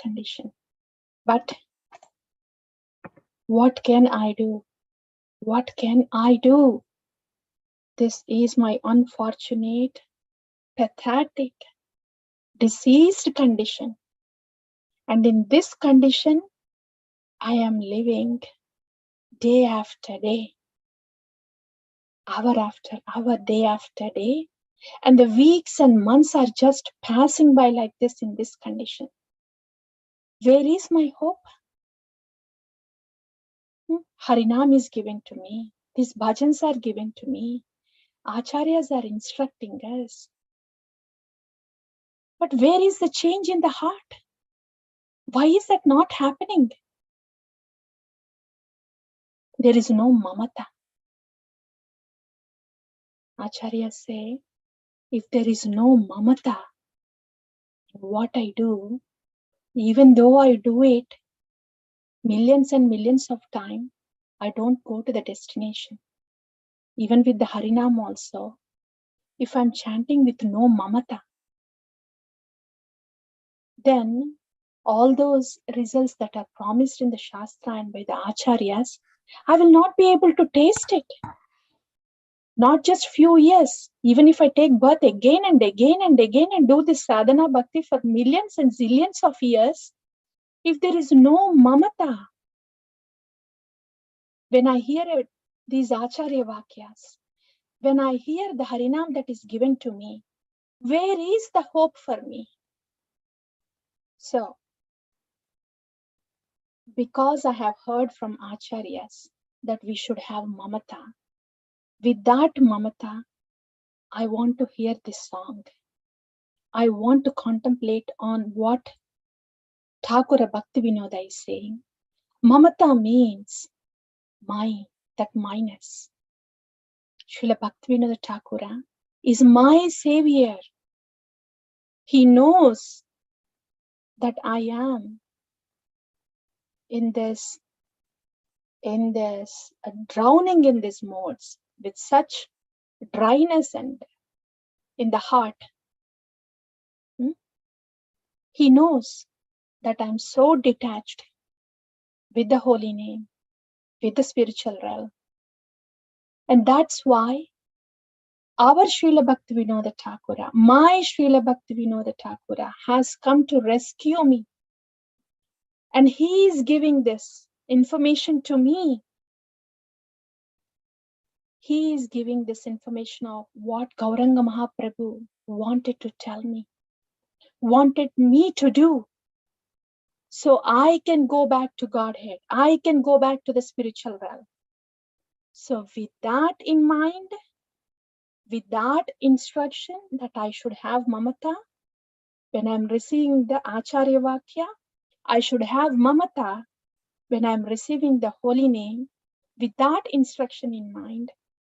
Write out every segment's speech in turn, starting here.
condition. But what can I do? What can I do? This is my unfortunate, pathetic, diseased condition. And in this condition, I am living day after day, hour after hour, day after day. And the weeks and months are just passing by like this in this condition. Where is my hope? Harinam is given to me. These bhajans are given to me. Acharyas are instructing us. But where is the change in the heart? Why is that not happening? There is no mamata. Acharyas say, if there is no mamata in what I do, even though I do it millions and millions of times, I don't go to the destination. Even with the Harinam also, if I'm chanting with no mamata, then all those results that are promised in the Shastra and by the Acharyas, I will not be able to taste it. Not just few years. Even if I take birth again and again and again and do this sadhana bhakti for millions and zillions of years, if there is no mamata, when I hear these Acharya Vakyas, when I hear the Harinam that is given to me, where is the hope for me? So, because I have heard from Acharyas that we should have mamata, with that mamata, I want to hear this song. I want to contemplate on what Thakura Bhakti Vinoda is saying. Mamata means my, that minus. Srila Bhakti Vinoda Thakura is my savior. He knows that I am in this drowning in these modes with such dryness and in the heart. He knows that I'm so detached with the holy name, with the spiritual realm. And that's why our Srila Bhakti Vinoda Thakura, my Srila Bhakti Vinoda Thakura has come to rescue me. And he is giving this information to me. He is giving this information of what Gauranga Mahaprabhu wanted to tell me, wanted me to do. So I can go back to Godhead. I can go back to the spiritual realm. So with that in mind, with that instruction that I should have mamata, when I'm receiving the Acharya Vakya, I should have mamata when I'm receiving the holy name. With that instruction in mind,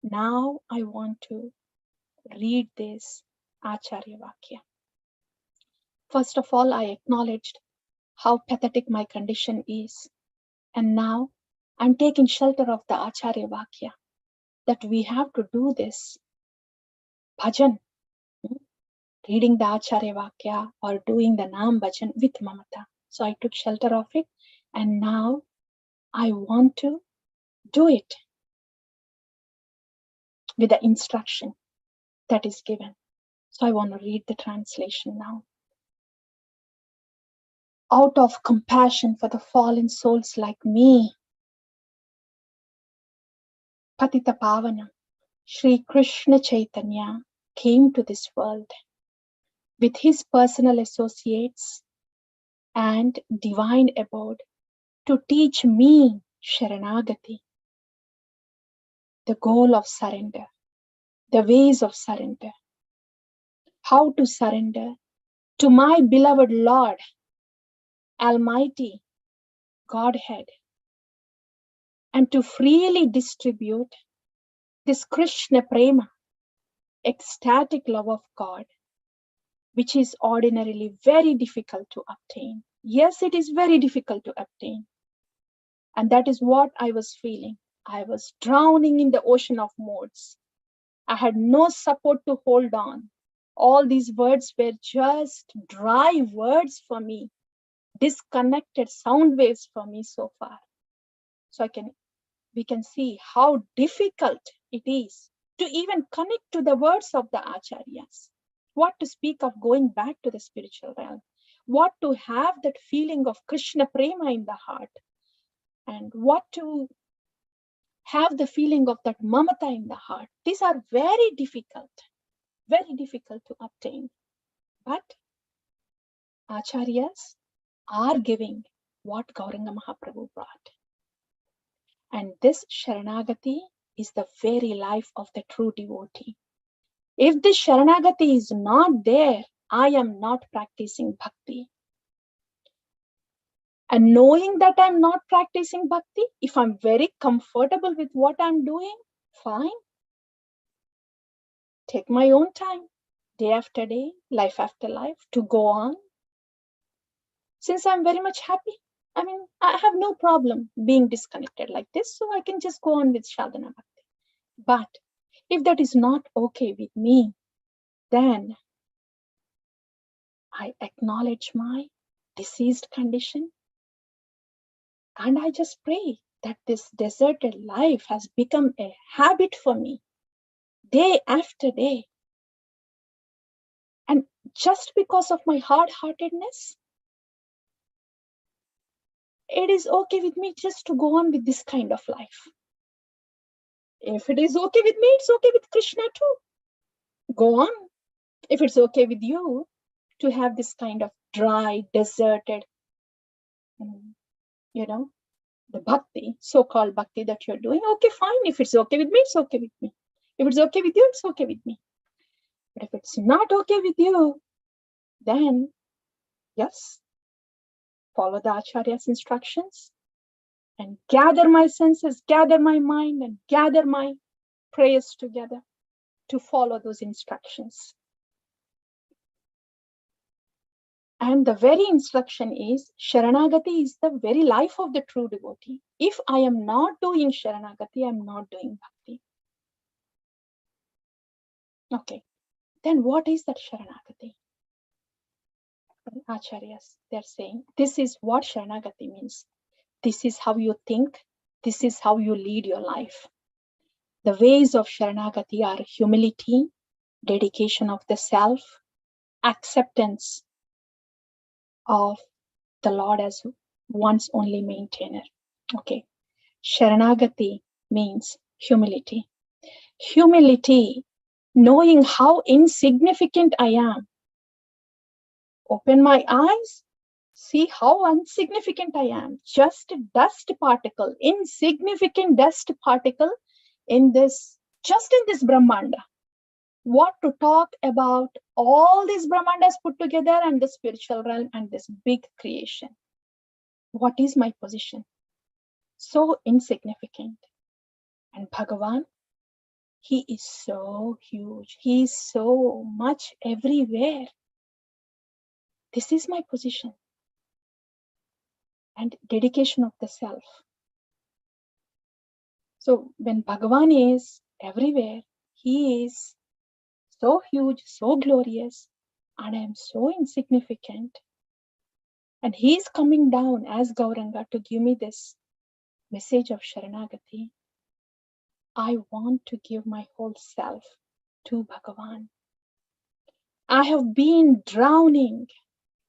now I want to read this Acharya Vakya. First of all, I acknowledged how pathetic my condition is. And now I'm taking shelter of the Acharya Vakya, that we have to do this bhajan, reading the Acharya Vakya or doing the Nam bhajan with mamata. So I took shelter of it, and now I want to do it with the instruction that is given. So I want to read the translation now. Out of compassion for the fallen souls like me, Patita Pavana, Sri Krishna Chaitanya came to this world with his personal associates and divine abode to teach me Sharanagati, the goal of surrender, the ways of surrender, how to surrender to my beloved Lord, Almighty Godhead, and to freely distribute this Krishna Prema, ecstatic love of God, which is ordinarily very difficult to obtain. Yes, it is very difficult to obtain. And that is what I was feeling. I was drowning in the ocean of modes. I had no support to hold on. All these words were just dry words for me. disconnected sound waves for me so far. So we can see how difficult it is to even connect to the words of the acharyas. What to speak of going back to the spiritual realm? What to have that feeling of Krishna prema in the heart? And what to have the feeling of that mamata in the heart? These are very difficult to obtain. But acharyas are giving what Gauranga Mahaprabhu brought. And this Sharanagati is the very life of the true devotee. If this Sharanagati is not there, I am not practicing bhakti. And knowing that I'm not practicing bhakti, if I'm very comfortable with what I'm doing, fine. Take my own time, day after day, life after life, to go on. Since I'm very much happy, I mean, I have no problem being disconnected like this, so I can just go on with Sadhana Bhakti. But if that is not okay with me, then I acknowledge my diseased condition and I just pray that this deserted life has become a habit for me, day after day. And just because of my hard-heartedness, it is okay with me just to go on with this kind of life. If it is okay with me, it's okay with Krishna too. Go on. If it's okay with you to have this kind of dry, deserted, the bhakti, so-called bhakti that you're doing, okay, fine. If it's okay with me, it's okay with me. If it's okay with you, it's okay with me. But if it's not okay with you, then yes, follow the Acharya's instructions and gather my senses, gather my mind, and gather my prayers together to follow those instructions. And the very instruction is, Sharanagati is the very life of the true devotee. If I am not doing Sharanagati, I'm not doing bhakti. Okay, then what is that Sharanagati? Acharyas, they're saying, this is what Sharanagati means. This is how you think. This is how you lead your life. The ways of Sharanagati are humility, dedication of the self, acceptance of the Lord as one's only maintainer. Okay. Sharanagati means humility. Humility, knowing how insignificant I am. Open my eyes, see how insignificant I am. Just a dust particle, insignificant dust particle just in this Brahmanda. What to talk about all these Brahmandas put together and the spiritual realm and this big creation. What is my position? So insignificant. And Bhagavan, he is so huge. He is so much everywhere. This is my position. And dedication of the self. So when Bhagavan is everywhere, he is so huge, so glorious, and I am so insignificant. And he is coming down as Gauranga to give me this message of Sharanagati. I want to give my whole self to Bhagavan. I have been drowning.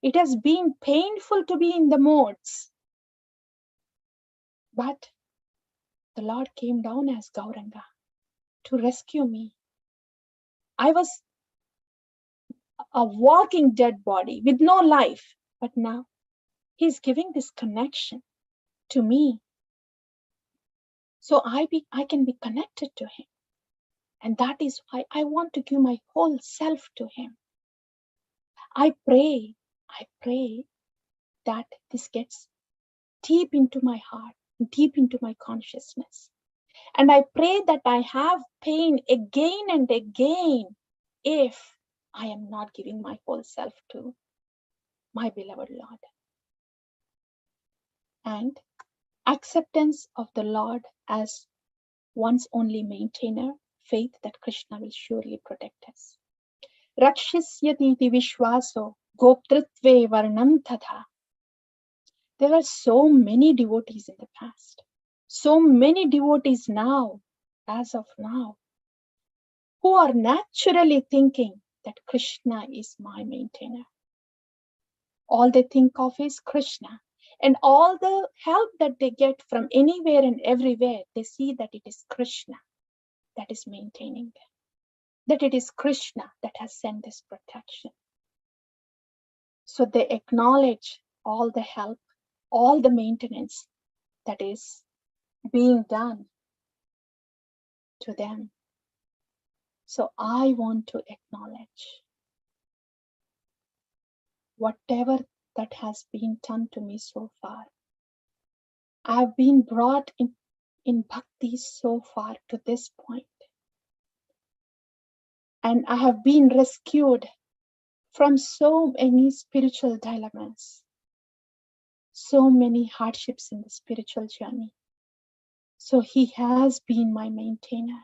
It has been painful to be in the modes. But the Lord came down as Gauranga to rescue me. I was a walking dead body with no life. But now he's giving this connection to me. So I can be connected to him. And that is why I want to give my whole self to him. I pray that this gets deep into my heart, deep into my consciousness. And I pray that I have pain again and again if I am not giving my whole self to my beloved Lord. And acceptance of the Lord as one's only maintainer, faith that Krishna will surely protect us. Rakshisyati vishwaso goptritve varnam tatha There were so many devotees in the past, so many devotees now, as of now, who are naturally thinking that Krishna is my maintainer. All they think of is Krishna. And all the help that they get from anywhere and everywhere, they see that it is Krishna that is maintaining them, that it is Krishna that has sent this protection. So they acknowledge all the help, all the maintenance that is being done to them. So I want to acknowledge whatever that has been done to me so far. I have been brought in bhakti so far to this point. And I have been rescued from so many spiritual dilemmas, so many hardships in the spiritual journey. So he has been my maintainer.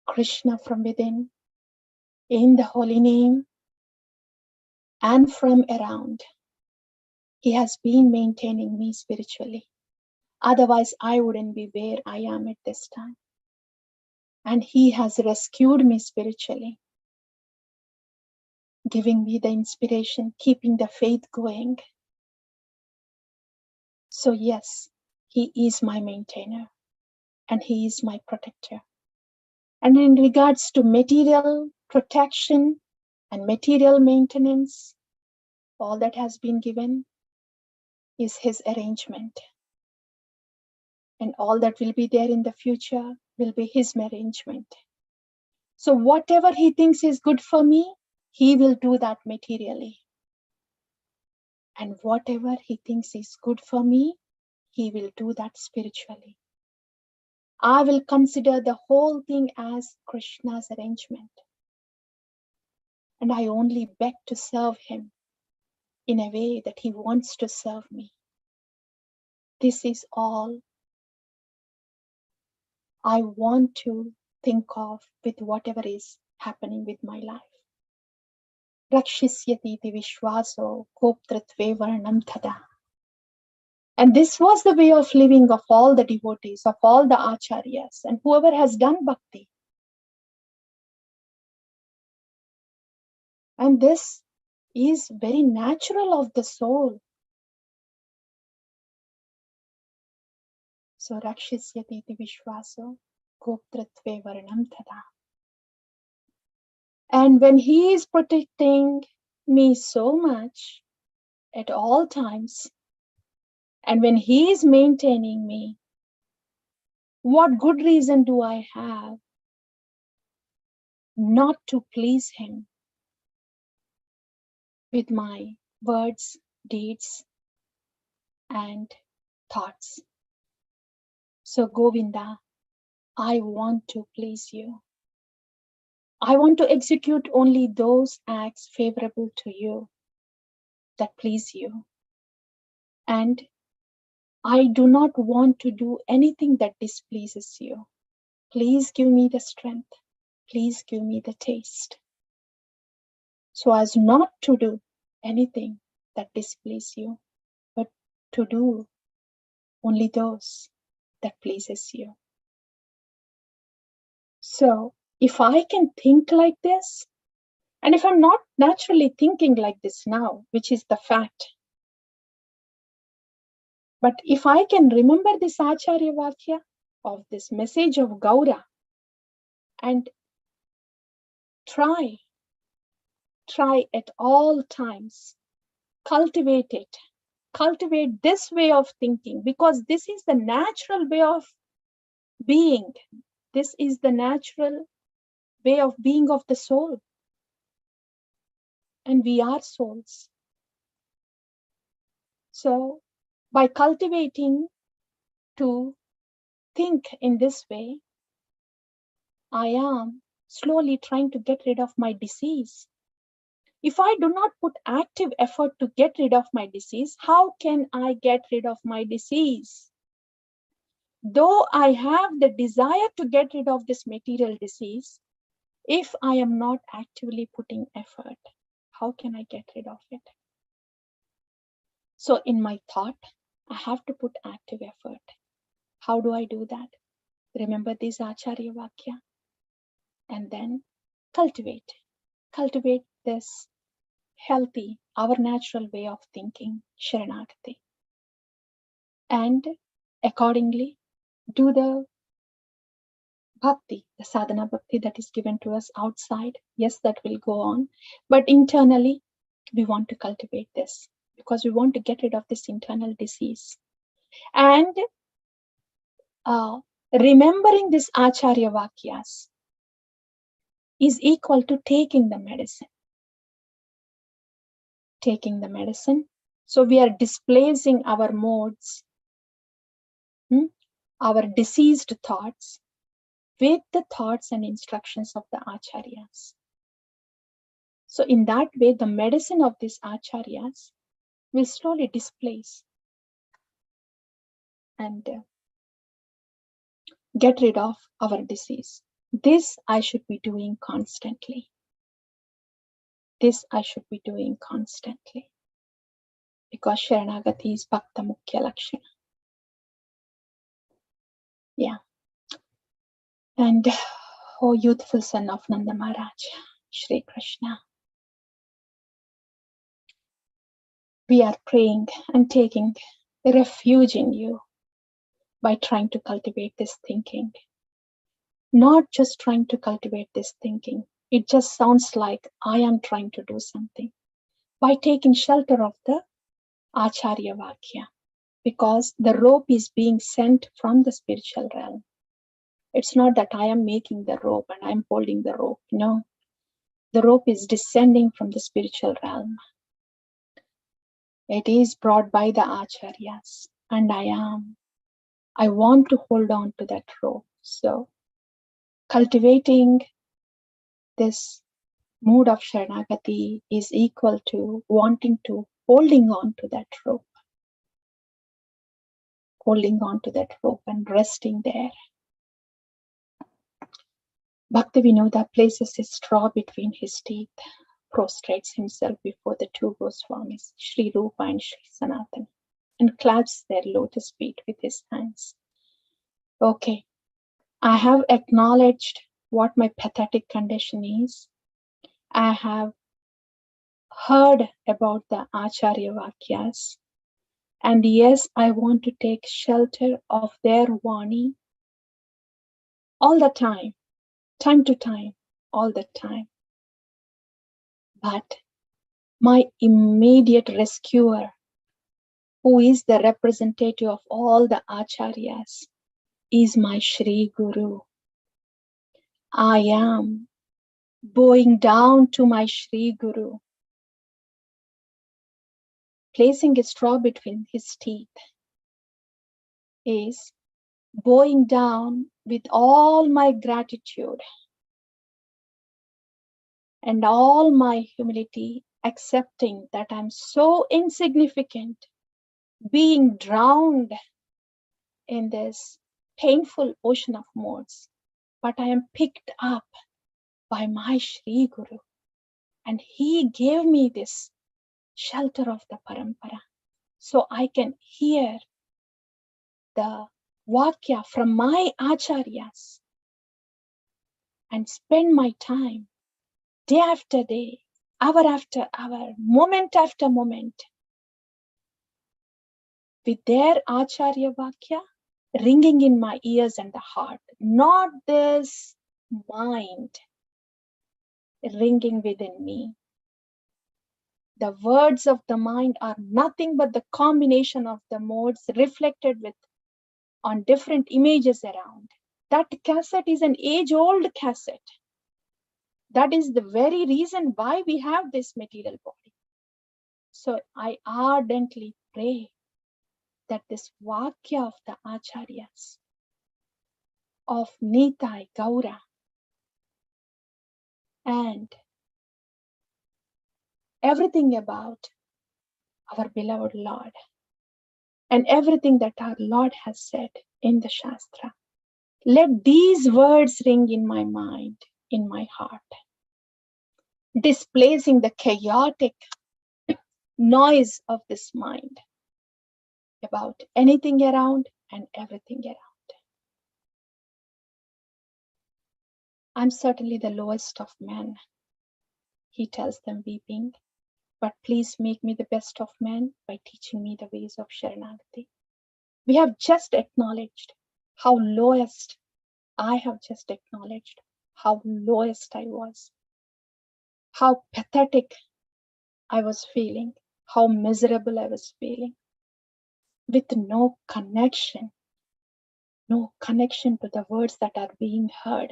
Krishna from within, in the holy name, and from around. He has been maintaining me spiritually. Otherwise, I wouldn't be where I am at this time. And he has rescued me spiritually, giving me the inspiration, keeping the faith going. So yes, he is my maintainer and he is my protector. And in regards to material protection and material maintenance, all that has been given is his arrangement. And all that will be there in the future will be his arrangement. So whatever he thinks is good for me, he will do that materially. And whatever he thinks is good for me, he will do that spiritually. I will consider the whole thing as Krishna's arrangement. And I only beg to serve him in a way that he wants to serve me. This is all I want to think of with whatever is happening with my life. Rakshisyati vishwaso koptratve varnam tada. And this was the way of living of all the devotees, of all the acharyas, and whoever has done bhakti. And this is very natural of the soul. So Rakshisyati vishwaso koptratve varnam tada. And when he is protecting me so much at all times, and when he is maintaining me, what good reason do I have not to please him with my words, deeds, and thoughts? So Govinda, I want to please you. I want to execute only those acts favorable to you, that please you. And I do not want to do anything that displeases you. Please give me the strength. Please give me the taste, so as not to do anything that displeases you, but to do only those that pleases you. So if I can think like this, and if I'm not naturally thinking like this now, which is the fact, but if I can remember this Acharya Vakya of this message of Gaura and try at all times, cultivate it, cultivate this way of thinking, because this is the natural way of being. This is the natural way of being of the soul. And we are souls. So by cultivating to think in this way, I am slowly trying to get rid of my disease. If I do not put active effort to get rid of my disease, how can I get rid of my disease? Though I have the desire to get rid of this material disease, if I am not actively putting effort, how can I get rid of it? So in my thought, I have to put active effort. How do I do that? Remember this Acharya Vakya and then cultivate. Cultivate this healthy, our natural way of thinking, Sharanagati. And accordingly, do the bhakti, the sadhana bhakti that is given to us outside. Yes, that will go on. But internally, we want to cultivate this because we want to get rid of this internal disease. And remembering this Acharya Vakyas is equal to taking the medicine. Taking the medicine. So we are displacing our modes, our diseased thoughts with the thoughts and instructions of the Acharyas. So in that way, the medicine of these Acharyas will slowly displace and get rid of our disease. This I should be doing constantly. This I should be doing constantly. Because Sharanagati is Bhakta Mukhya Lakshana. Yeah. And oh, youthful son of Nanda Maharaj, Shri Krishna. We are praying and taking refuge in you by trying to cultivate this thinking. Not just trying to cultivate this thinking. It just sounds like I am trying to do something. By taking shelter of the Acharya Vakya. Because the rope is being sent from the spiritual realm. It's not that I am making the rope and I'm holding the rope. No. The rope is descending from the spiritual realm. It is brought by the Acharyas. And I want to hold on to that rope. So, cultivating this mood of Sharanagati is equal to wanting to holding on to that rope. Holding on to that rope and resting there. Bhakti Vinoda places a straw between his teeth, prostrates himself before the two Goswamis, Sri Rupa and Sri Sanatana, and clasps their lotus feet with his hands. Okay, I have acknowledged what my pathetic condition is. I have heard about the Acharya Vakyas. And yes, I want to take shelter of their Vani all the time to time, all the time. But my immediate rescuer, who is the representative of all the Acharyas, is my Shri Guru. I am bowing down to my Shri Guru, placing a straw between his teeth is bowing down with all my gratitude and all my humility, accepting that I'm so insignificant, being drowned in this painful ocean of modes, but I am picked up by my Shri Guru, and he gave me this shelter of the Parampara, so I can hear the Vakya from my Acharyas and spend my time day after day, hour after hour, moment after moment with their Acharya Vakya ringing in my ears and the heart, not this mind ringing within me. The words of the mind are nothing but the combination of the modes reflected with on different images around. That cassette is an age-old cassette. That is the very reason why we have this material body. So I ardently pray that this Vakya of the Acharyas, of Nitai, Gaura, and everything about our beloved Lord, and everything that our Lord has said in the Shastra, let these words ring in my mind, in my heart, displacing the chaotic noise of this mind about anything around and everything around. I'm certainly the lowest of men, he tells them weeping, but please make me the best of men by teaching me the ways of Sharanagati. We have just acknowledged how lowest, I have just acknowledged how lowest I was, how pathetic I was feeling, how miserable I was feeling, with no connection to the words that are being heard,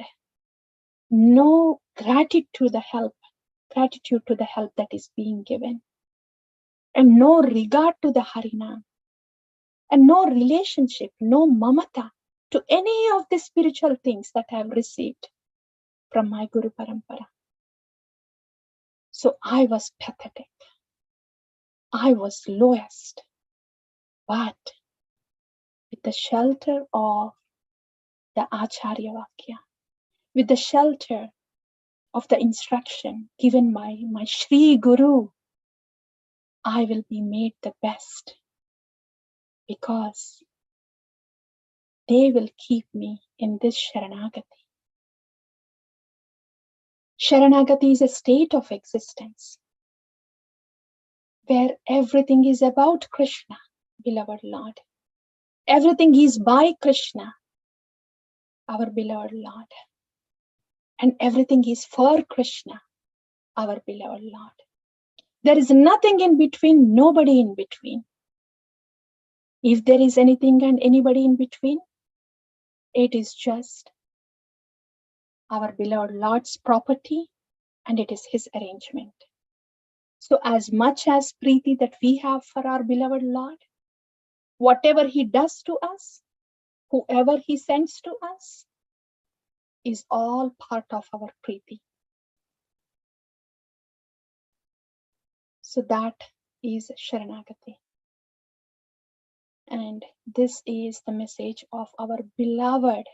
no gratitude to the help that is being given, and no regard to the Harinam, and no relationship, no mamata to any of the spiritual things that I have received from my Guru Parampara. So I was pathetic. I was lowest. But with the shelter of the Acharya Vakya, with the shelter of the instruction given by my Shri Guru, I will be made the best, because they will keep me in this Sharanagati. Sharanagati is a state of existence where everything is about Krishna, beloved Lord. Everything is by Krishna, our beloved Lord. And everything is for Krishna, our beloved Lord. There is nothing in between, nobody in between. If there is anything and anybody in between, it is just our beloved Lord's property, and it is his arrangement. So as much as Preeti that we have for our beloved Lord, whatever he does to us, whoever he sends to us, is all part of our Preeti. So that is Sharanagati. And this is the message of our beloved,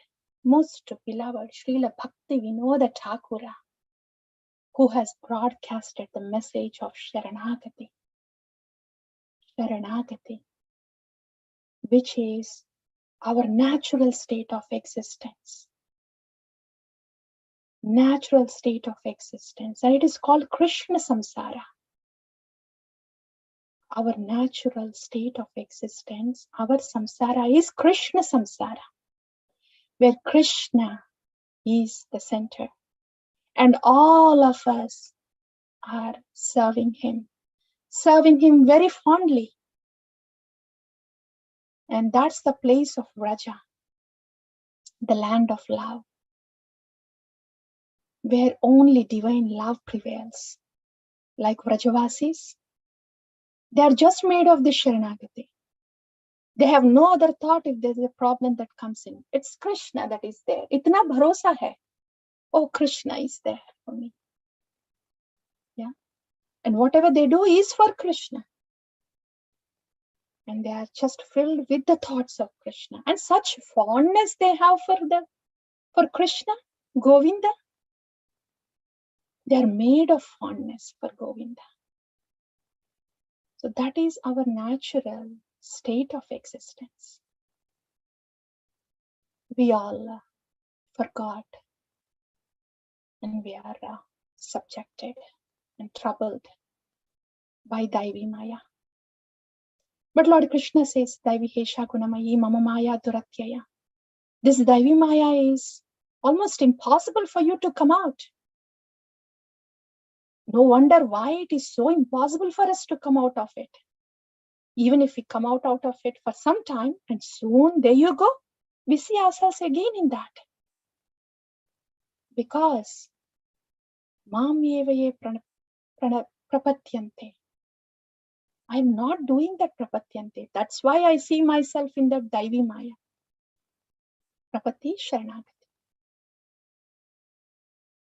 most beloved Srila Bhakti Vinoda Thakura, who has broadcasted the message of Sharanagati. Sharanagati, which is our natural state of existence. Natural state of existence. And it is called Krishna Samsara. Our natural state of existence, our samsara is Krishna Samsara, where Krishna is the center. And all of us are serving him very fondly. And that's the place of Vraja, the land of love, where only divine love prevails. Like Vrajavasis, they are just made of the Sharanagati. They have no other thought if there's a problem that comes in. It's Krishna that is there. Itna bharosa hai. Oh, Krishna is there for me. Yeah. And whatever they do is for Krishna. And they are just filled with the thoughts of Krishna. And such fondness they have for Krishna, Govinda. They are made of fondness for Govinda. So that is our natural state of existence. We all forgot, and we are subjected and troubled by Daivi Maya. But Lord Krishna says, Daivi Hesha Gunamayi Mama Maya Duratyaya. This Daivi Maya is almost impossible for you to come out. No wonder why it is so impossible for us to come out of it. Even if we come out of it for some time, and soon, there you go, we see ourselves again in that. Because Mam Yevaye Prapatyante. I'm not doing that Prapatyante. That's why I see myself in that Daivi Maya. Prapati Sharanagati.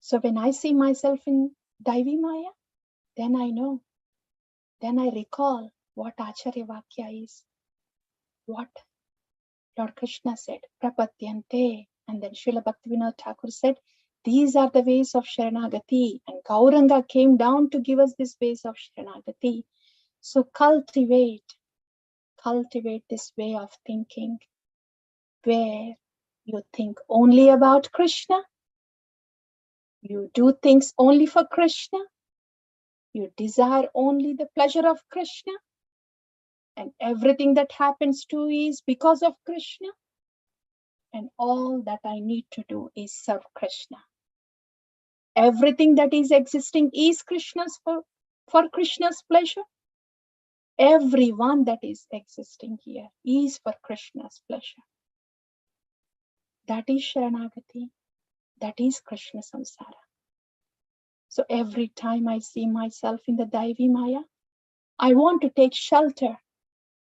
So when I see myself in Daivi Maya, then I know, then I recall what Acharya Vakya is, what Lord Krishna said, Prapatyante. And then Srila Bhakti Vinoda Thakur said, these are the ways of Sharanagati. And Gauranga came down to give us these ways of Sharanagati. So cultivate cultivate this way of thinking where you think only about Krishna, you do things only for Krishna, you desire only the pleasure of Krishna, and everything that happens to you is because of Krishna, and all that I need to do is serve Krishna. Everything that is existing is Krishna's for Krishna's pleasure. Everyone that is existing here is for Krishna's pleasure. That is Sharanagati. That is Krishna Samsara. So every time I see myself in the Daivi Maya, I want to take shelter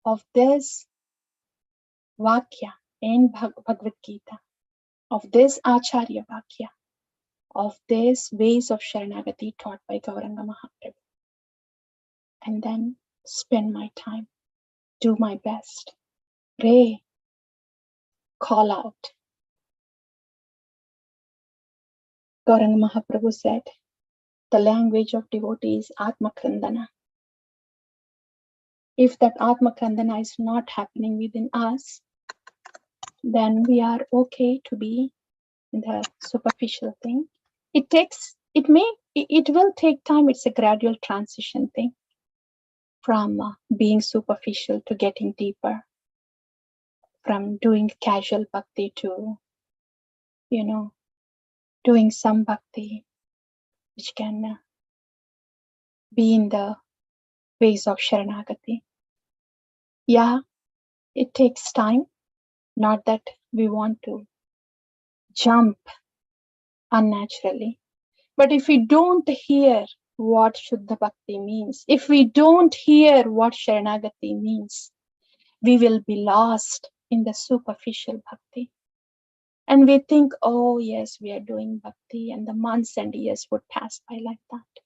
of this Vakya in Bhagavad Gita, of this Acharya Vakya, of these ways of Sharanagati taught by Gauranga Mahaprabhu. And then spend my time, do my best, pray, call out. Gauranga Mahaprabhu said, the language of devotee is Atma Krandana. If that Atma Krandana is not happening within us, then we are okay to be in the superficial thing. It will take time. It's a gradual transition thing from being superficial to getting deeper, from doing casual bhakti to, doing some bhakti, which can be in the ways of Sharanagati. Yeah, it takes time. Not that we want to jump unnaturally. But if we don't hear what Shuddha Bhakti means, if we don't hear what Sharanagati means, we will be lost in the superficial bhakti. And we think, oh yes, we are doing bhakti, and the months and years would pass by like that.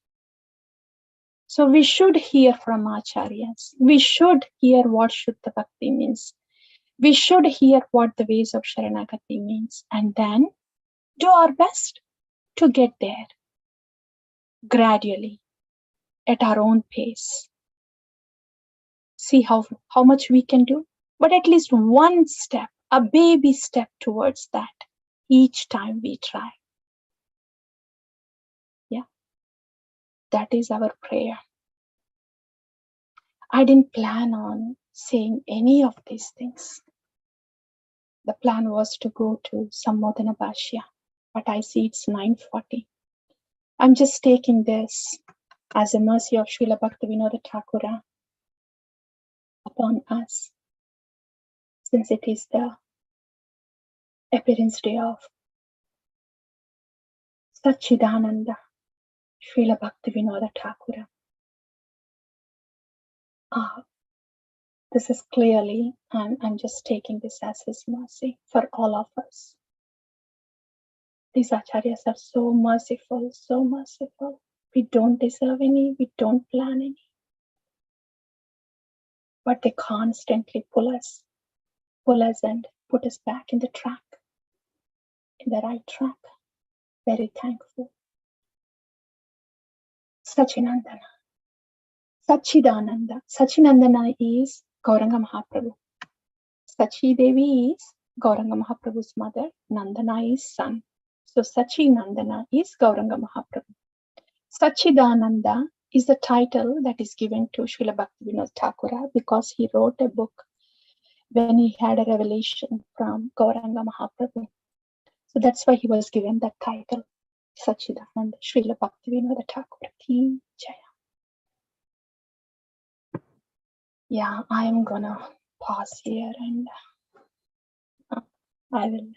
So we should hear from Acharyas. We should hear what Shuddha Bhakti means. We should hear what the ways of Sharanagati means, and then do our best to get there gradually at our own pace. See how much we can do, but at least one step, a baby step towards that each time we try. Yeah, that is our prayer. I didn't plan on saying any of these things. The plan was to go to Sambodhana Bhashya, but I see it's 9:40. I'm just taking this as a mercy of Srila Bhakti Vinoda Thakura upon us, since it is the appearance day of Satchidananda Srila Bhakti Vinoda Thakura. This is clearly, I'm just taking this as his mercy for all of us. These acharyas are so merciful, so merciful. We don't deserve any, we don't plan any. But they constantly pull us and put us back in the track, in the right track. Very thankful. Sachinandana. Sachidananda. Sachinandana is Gauranga Mahaprabhu. Sachi Devi is Gauranga Mahaprabhu's mother. Nandana is son. So Sachinandana is Gauranga Mahaprabhu. Sachidananda is the title that is given to Srila Bhakti Vinoda Thakura because he wrote a book when he had a revelation from Gauranga Mahaprabhu. So that's why he was given that title, Sachidananda, Srila Bhakti Vinoda Thakura Ki Jaya. Yeah, I am gonna pause here and I will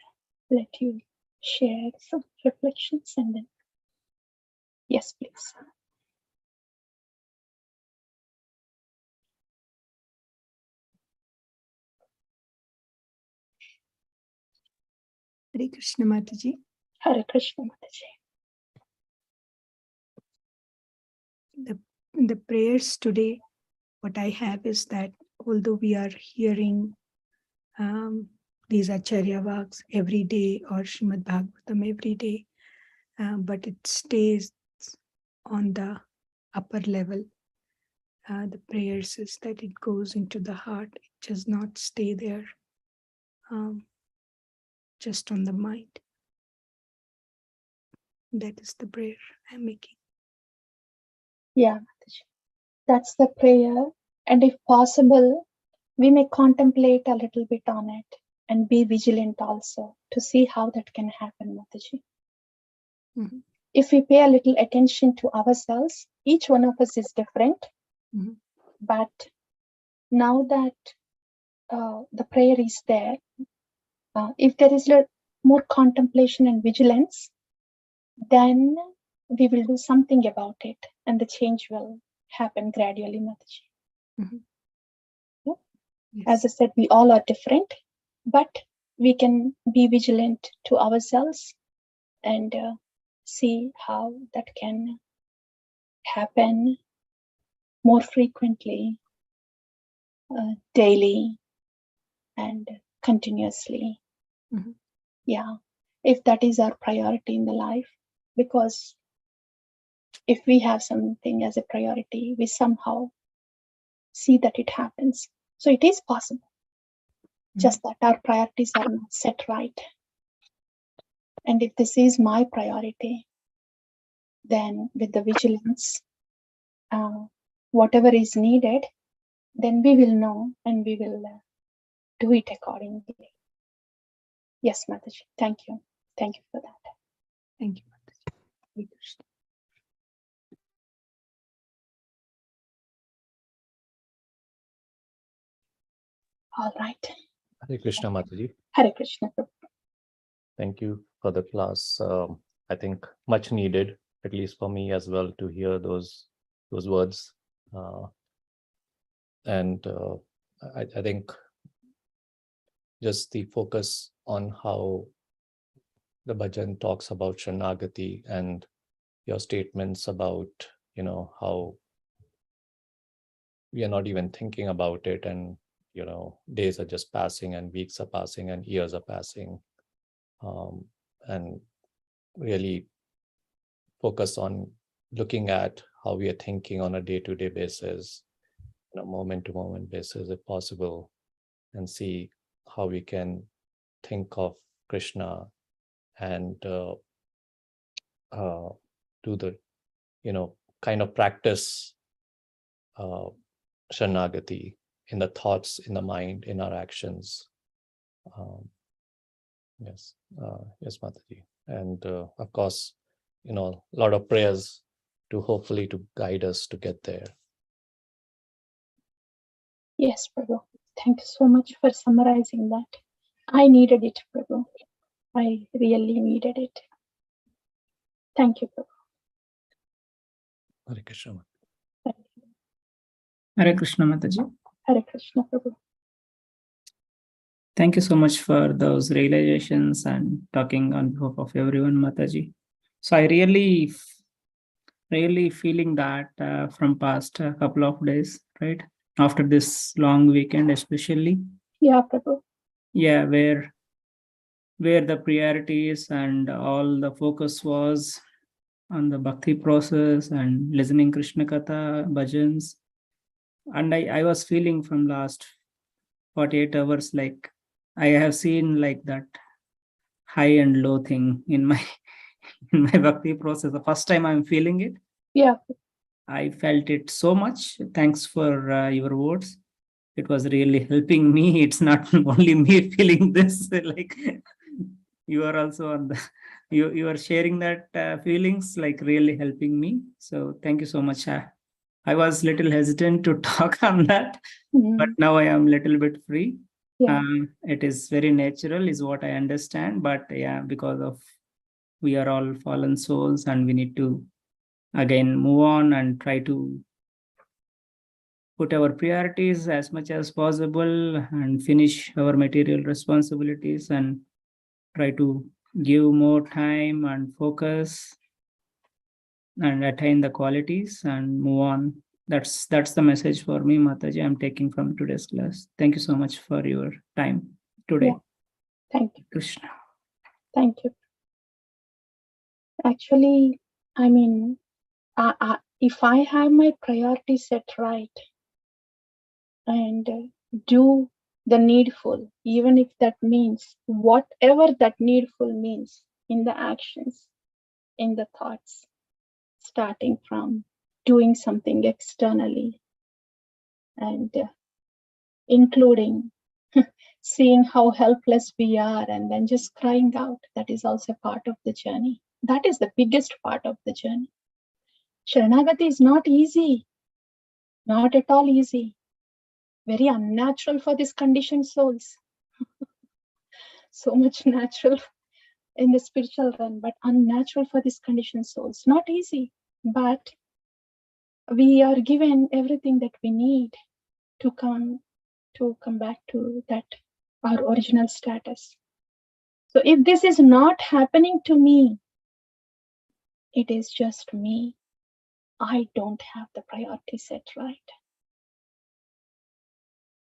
let you share some reflections and then, yes, please. Hare Krishna Mataji. Hare Krishna Mataji. The prayers today, what I have is that although we are hearing these Acharya Vaks every day or Srimad Bhagavatam every day, but it stays on the upper level. the prayers is that it goes into the heart. It does not stay there just on the mind. That is the prayer I'm making. Yeah, Mataji. That's the prayer. And if possible, we may contemplate a little bit on it and be vigilant also to see how that can happen, Mataji. Mm-hmm. If we pay a little attention to ourselves, each one of us is different. Mm-hmm. But now that the prayer is there, if there is more contemplation and vigilance, then we will do something about it and the change will happen gradually, Mataji. Mm-hmm. Yeah? Yes. As I said, we all are different, but we can be vigilant to ourselves and see how that can happen more frequently, daily and continuously. Mm-hmm. Yeah, if that is our priority in the life, because if we have something as a priority, we somehow see that it happens. So it is possible, just that our priorities are not set right. And if this is my priority, then with the vigilance, whatever is needed, then we will know and we will do it accordingly. Yes, Mataji. Thank you. Thank you for that. Thank you, Mataji. Hare Krishna. All right. Hare Krishna, Mataji. Hare Krishna. Thank you for the class. I think much needed, at least for me as well, to hear those words. I think just the focus on how the bhajan talks about Sharanagati and your statements about, how we are not even thinking about it, and days are just passing and weeks are passing and years are passing, and really focus on looking at how we are thinking on a day-to-day basis, on a moment-to-moment basis, if possible, and see how we can think of Krishna and do the, kind of practice Sharanagati in the thoughts, in the mind, in our actions. Yes, Mataji. And of course, a lot of prayers to hopefully to guide us to get there. Yes, Prabhu. Thank you so much for summarizing that. I needed it, Prabhu. I really needed it. Thank you, Prabhu. Hare Krishna. Hare Krishna, Mataji. Hare Krishna, Prabhu. Thank you so much for those realizations and talking on behalf of everyone, Mataji. So I really feeling that from past couple of days, right? After this long weekend, especially. Yeah, Prabhu. Yeah, where the priorities and all the focus was on the bhakti process and listening Krishna Katha, bhajans. And I was feeling from last 48 hours, like I have seen like that high and low thing in my bhakti process. The first time I'm feeling it. Yeah. I felt it so much. Thanks for your words. It was really helping me. It's not only me feeling this, like you are also on the, you are sharing that feelings, like really helping me. So thank you so much. I was little hesitant to talk on that, but now I am little bit free. Yeah. It is very natural is what I understand, but yeah, because of we are all fallen souls and we need to again move on and try to put our priorities as much as possible and finish our material responsibilities and try to give more time and focus and attain the qualities and move on. That's the message for me, Mataji, I'm taking from today's class. Thank you so much for your time today. Yeah. Thank you. Krishna. Thank you. Actually, I mean, if I have my priorities set right and do the needful, even if that means whatever that needful means in the actions, in the thoughts, starting from doing something externally and including seeing how helpless we are and then just crying out, that is also part of the journey. That is the biggest part of the journey. Sharanagati is not easy, not at all easy. Very unnatural for these conditioned souls. So much natural in the spiritual realm, but unnatural for these conditioned souls. Not easy, but we are given everything that we need to come back to that, our original status. So if this is not happening to me, it is just me. I don't have the priority set right.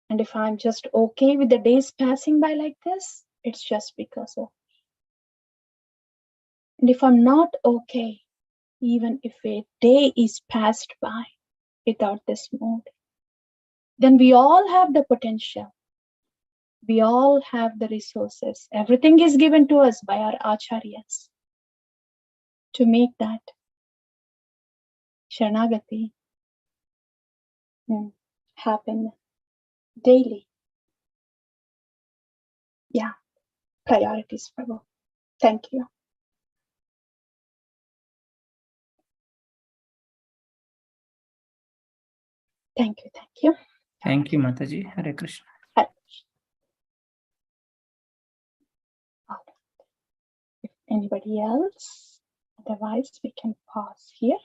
And if I'm just okay with the days passing by like this, it's just because of me. And if I'm not okay, even if a day is passed by without this mood, then we all have the potential. We all have the resources. Everything is given to us by our acharyas to make that Sharanagati happen daily. Yeah, priorities, Prabhu. Thank you. Thank you, thank you. Thank you, Mataji. Hare Krishna. Hare Krishna. If anybody else, otherwise we can pause here.